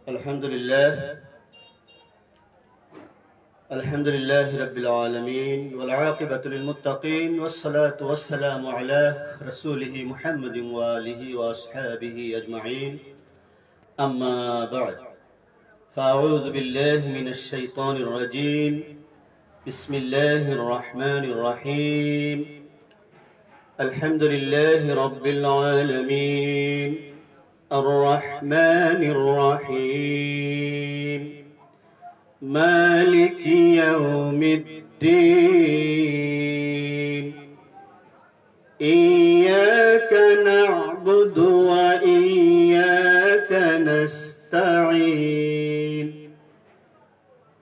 الحمد لله رب العالمين والعاقبة للمتقين والصلاة والسلام على رسوله محمد وآله وأصحابه أجمعين أما بعد فأعوذ بالله من الشيطان الرجيم بسم الله الرحمن الرحيم الحمد لله رب العالمين الرحمن الرحيم مالك يوم الدين إياك نعبد وإياك نستعين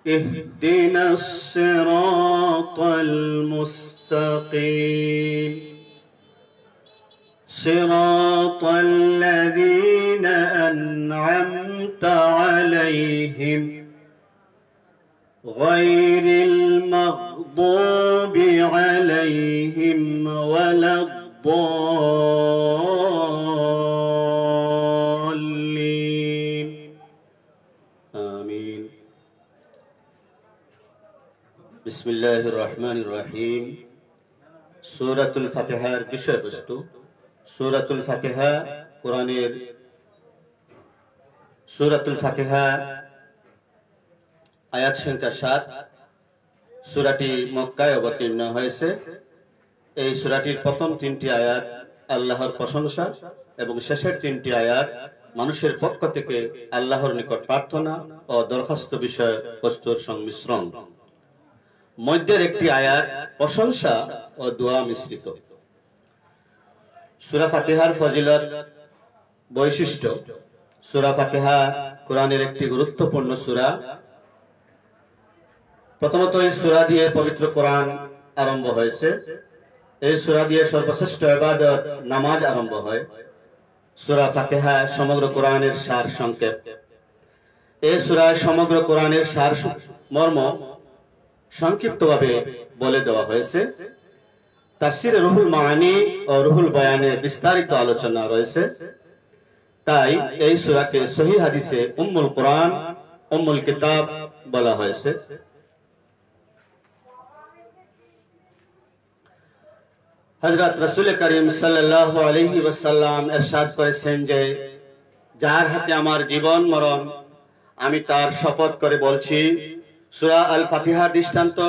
اهدنا الصراط المستقيم صراط الذين أنعمت عليهم غير المغضوب عليهم ولا الضالين آمين بسم الله الرحمن الرحيم سورة الفاتحة বিষয় বস্তু সূরাতুল ফাতিহা কোরআনের সূরাতুল ফাতিহা আয়াত সংখ্যা 7 সূরাটি মক্কায় অবতীর্ণ হয়েছে। এই সূরাটির প্রথম 3টি আয়াত আল্লাহর প্রশংসা এবং শেষের 3টি আয়াত মানুষের পক্ষ থেকে আল্লাহর নিকট প্রার্থনা ও দরখাস্ত বিষয় বস্তুর সংমিশ্রণ। মধ্যের একটি আয়াত প্রশংসা ও দোয়া মিশ্রিত। সূরা ফাতিহার ফজিলত বৈশিষ্ট্য। সূরা ফাতিহা কোরআনের একটি গুরুত্বপূর্ণ সূরা। প্রথমত এই সূরা দিয়ে পবিত্র কোরআন আরম্ভ হয়েছে। এই সূরা দিয়ে সর্বশ্রেষ্ঠ ইবাদত নামাজ আরম্ভ হয়। সূরা ফাতিহা সমগ্র কোরআনের সার সংক্ষেপ। এই সূরায় সমগ্র কোরআনের সার মর্ম সংক্ষিপ্তভাবে বলে দেওয়া হয়েছে। তাফসিরে রুহুল মাআনি ও রুহুল বয়ানে বিস্তারিত আলোচনা রয়েছে। তাই এই সূরাকে সহিহ হাদিসে উম্মুল কোরআন, উম্মুল কিতাব বলা হয়েছে। হযরত রাসূল করিম সাল্লাল্লাহু আলাইহি ওয়াসাল্লাম ইরশাদ করেছেন যে যার হাতে আমার জীবন মরণ আমি তার শপথ করে বলছি, সূরা আল ফাতিহার দৃষ্টান্ত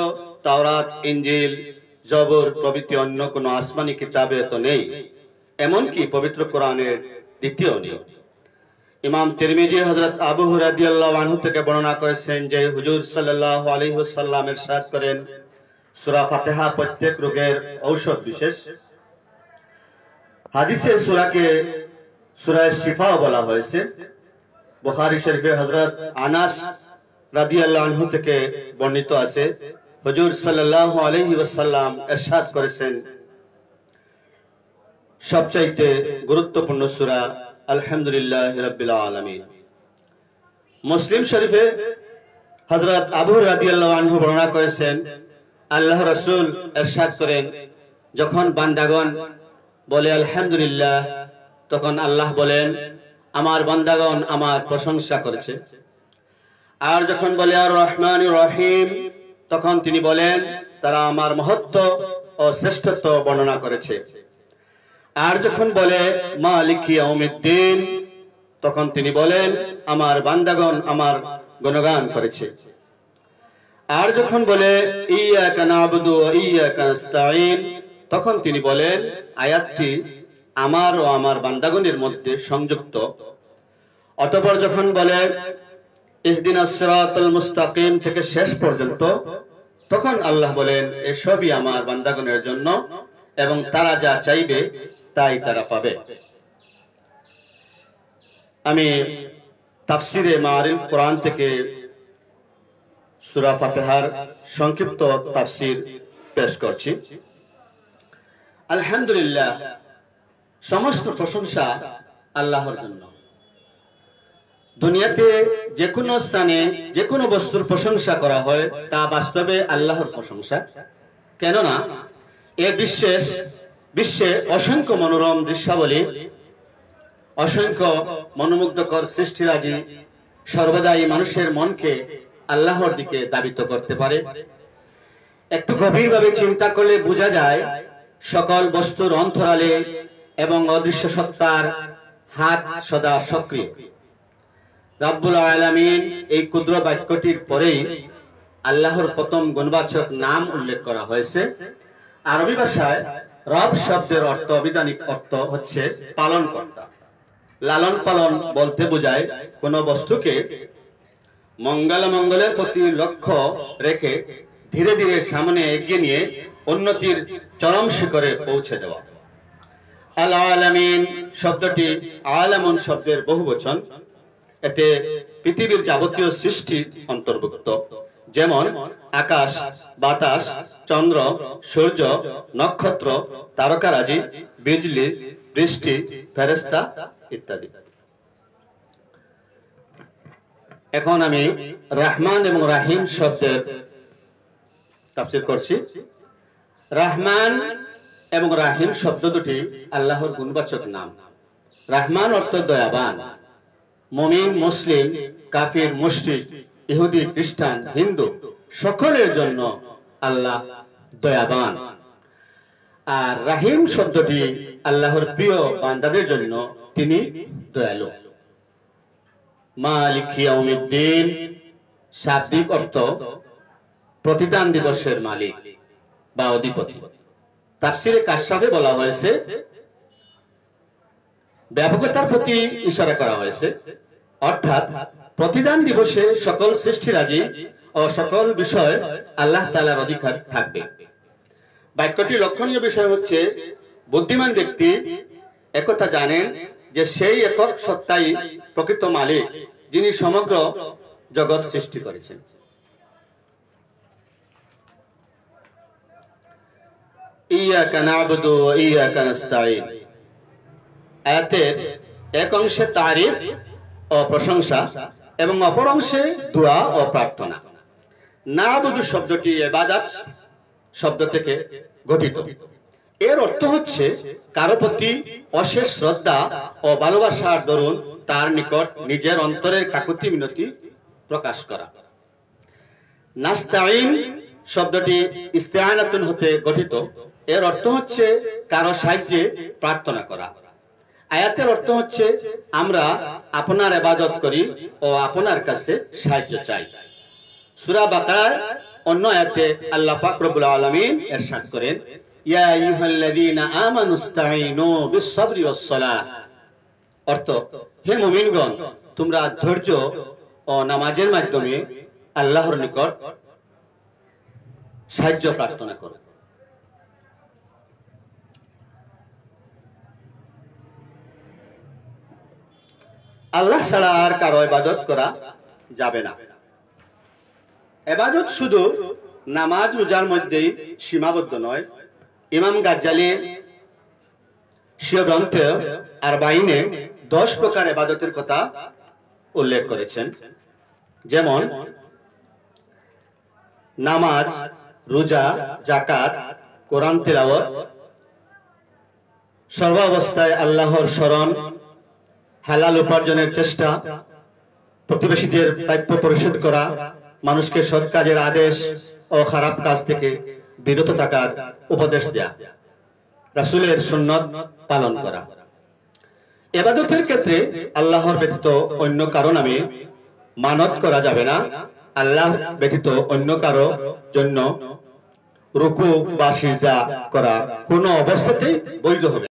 তাওরাত, ইনজিল, জবর প্রভৃতি অন্য কোন আসমানি কিতাবে তো নেই, এমনকি পবিত্র কোরআনের দ্বিতীয় নেই। ইমাম তিরমিজি হযরত আবু হুরায়রা রাদিয়াল্লাহু আনহু থেকে বর্ণনা করেছেন যে হুজুর সাল্লাল্লাহু আলাইহি ওয়াসাল্লাম ইরশাদ করেন, সূরা ফাতিহা প্রত্যেক রোগের ঔষধ বিশেষ। হাদিসে সূরাকে সূরা শিফা বলা হয়েছে। বুখারী শরীফে হযরত আনাস রাদিয়াল্লাহু আনহু থেকে বর্ণিত আছে, হুজুর সাল্লাল্লাহু আলাইহি ওয়াসাল্লাম ইরশাদ করেছেন, সবচাইতে গুরুত্বপূর্ণ সূরা আলহামদুলিল্লাহি রাব্বিল আলামিন। মুসলিম শরীফে হযরত আবু হুরায়রা রাদিয়াল্লাহু আনহু বর্ণনা করেছেন, আল্লাহ রাসূল ইরশাদ করেন, যখন বান্দাগণ বলে আলহামদুলিল্লাহ, তখন আল্লাহ বলেন আমার বান্দাগণ আমার প্রশংসা করেছে। আর যখন বলে আর রহমানির রহিম, তখন তিনি বলেন তারা আমার মহত্ব ও শ্রেষ্ঠত্ব বর্ণনা করেছে। আর যখন বলে মালিক ইয়াউমিদ্দিন, তখন তিনি বলেন আমার বান্দাগণ আমার গুণগান করেছে। আর যখন বলে ইয়াকা না'বুদু ওয়া ইয়াকা নাস্তাঈন, তখন তিনি বলেন আয়াতটি আমার ও আমার বান্দাগণের মধ্যে সংযুক্ত। অতঃপর যখন বলে ইহদিনাস সিরাতাল মুস্তাকিম থেকে শেষ পর্যন্ত, তখন আল্লাহ বলেন এসবই আমার বান্দাগণের জন্য এবং তারা যা চাইবে তাই তারা পাবে। আমি তাফসিরে মাআরিফ কোরআন থেকে সূরা ফাতিহার সংক্ষিপ্ত তাফসির পেশ করছি। আলহামদুলিল্লাহ, সমস্ত প্রশংসা আল্লাহর জন্য। দুনিয়াতে যে কোনো স্থানে যে কোনো বস্তুর প্রশংসা করা হয় তা বাস্তবে আল্লাহর প্রশংসা। কেননা এ বিশ্বে অসংখ্য মনোরম দৃশ্যাবলী, অসংখ্য মনোমুগ্ধকর সৃষ্টিরাজি সর্বদাই মানুষের মনকে আল্লাহর দিকে ধাবিত করতে পারে। একটু গভীরভাবে চিন্তা করলে বোঝা যায় সকল বস্তুর অন্তরালে এবং অদৃশ্য সত্তার হাত সদা সক্রিয়। রব্বুল আলামিন এই ক্ষুদ্র বাক্যটির পরেই আল্লাহর প্রথম গুণবাচক নাম উল্লেখ করা হয়েছে। আরবি ভাষায় রব শব্দের অর্থ, অবিধানিক অর্থ হচ্ছে পালন কর্তা। লালন পালন বলতে বোঝায় কোন বস্তুকে মঙ্গলের প্রতি লক্ষ্য রেখে ধীরে ধীরে সামনে এগিয়ে নিয়ে উন্নতির চরম শিখরে পৌঁছে দেওয়া। আল আলামিন শব্দটি আলামুন শব্দের বহুবচন। এতে পৃথিবীর যাবতীয় সৃষ্টি অন্তর্ভুক্ত, যেমন আকাশ, বাতাস, চন্দ্র, সূর্য, নক্ষত্র, তারকারাজি, বিজলি, বৃষ্টি, ফেরেশতা ইত্যাদি। এখন আমি রহমান এবং রাহিম শব্দের তাফসীর করছি। রহমান এবং রাহিম শব্দ দুটি আল্লাহর গুণবাচক নাম। রহমান অর্থ দয়াবান। মুমিন, মুসলিম, কাফির, মুশরিক, ইহুদি, খ্রিস্টান, হিন্দু সকলের জন্য আল্লাহ দয়াবান। আর রাহিম শব্দটি আল্লাহর প্রিয় বান্দাদের জন্য তিনি দয়ালু। মালিক ইয়াউমিদ্দিন শাব্দিক অর্থ প্রতিদান দিবসের মালিক বা অধিপতি। তাফসীরে কাশফে বলা হয়েছে, ব্যাপকতার প্রতি ইশারা করা হয়েছে, অর্থাৎ প্রতিদান দিবসে সকল সৃষ্টিরাজি ও সকল বিষয় আল্লাহ তাআলার অধিকার থাকবে। বাক্যটির লক্ষণীয় বিষয় হচ্ছে বুদ্ধিমান ব্যক্তি একথা জানেন যে সেই একক সত্তাই প্রকৃত মালিক, যিনি সমগ্র জগৎ সৃষ্টি করেছেন। ইয়াকা না'বুদু ওয়া ইয়াকা নাস্তাঈন আয়াতের এক অংশে তারিফ ও প্রশংসা এবং অপর অংশে দোয়া ও প্রার্থনা। না'বুদু শব্দটি ইবাদত শব্দ থেকে গঠিত। এর অর্থ হচ্ছে কারো প্রতি অশেষ শ্রদ্ধা ও ভালোবাসার দরুন তার নিকট নিজের অন্তরের কাকুতি মিনতি প্রকাশ করা। নাস্তাঈন শব্দটি ইস্তিআনাতুন হতে গঠিত। এর অর্থ হচ্ছে কারো সাহায্যে প্রার্থনা করা। আয়াতের অর্থ হচ্ছে আমরা আপনার ইবাদত করি ও আপনার কাছে সাহায্য চাই। সূরা বাকারার অন্য আয়াতে আল্লাহ পাক রব্বুল আলামিন ইরশাদ করেন, ইয়া আইয়ুহাল্লাযীনা আমানুস্তাঈনু বিস-সাবরি ওয়াস-সালাহ। অর্থ, হে মুমিনগণ, তোমরা ধৈর্য ও নামাজের মাধ্যমে আল্লাহর নিকট সাহায্য প্রার্থনা করো। আল্লাহ ছাড়া আর কারো ইবাদত করা যাবে না। ইবাদত শুধু নামাজ রোজার মধ্যেই সীমাবদ্ধ নয়। ইমাম গাজ্জালী স্বীয় গ্রন্থে আরবাঈনে 10 প্রকার ইবাদতের কথা উল্লেখ করেছেন, যেমন নামাজ, রোজা, যাকাত, কোরআন তিলাওয়াত, সর্বাবস্থায় আল্লাহর শরণ, হালাল উপার্জনের চেষ্টা, প্রতিবেশীদের প্রাপ্য পরিশোধ করা, মানুষকে সৎ কাজের আদেশ ও খারাপ কাজ থেকে বিরত থাকার উপদেশ দেয়া, রাসূলের সুন্নাত পালন করা। ইবাদতের ক্ষেত্রে আল্লাহর ব্যতীত অন্য কারো নামে মানত করা যাবে না। আল্লাহ ব্যতীত অন্য কারো জন্য রুকু বা সিজদা করা কোনো অবস্থাতেই বৈধ হবে।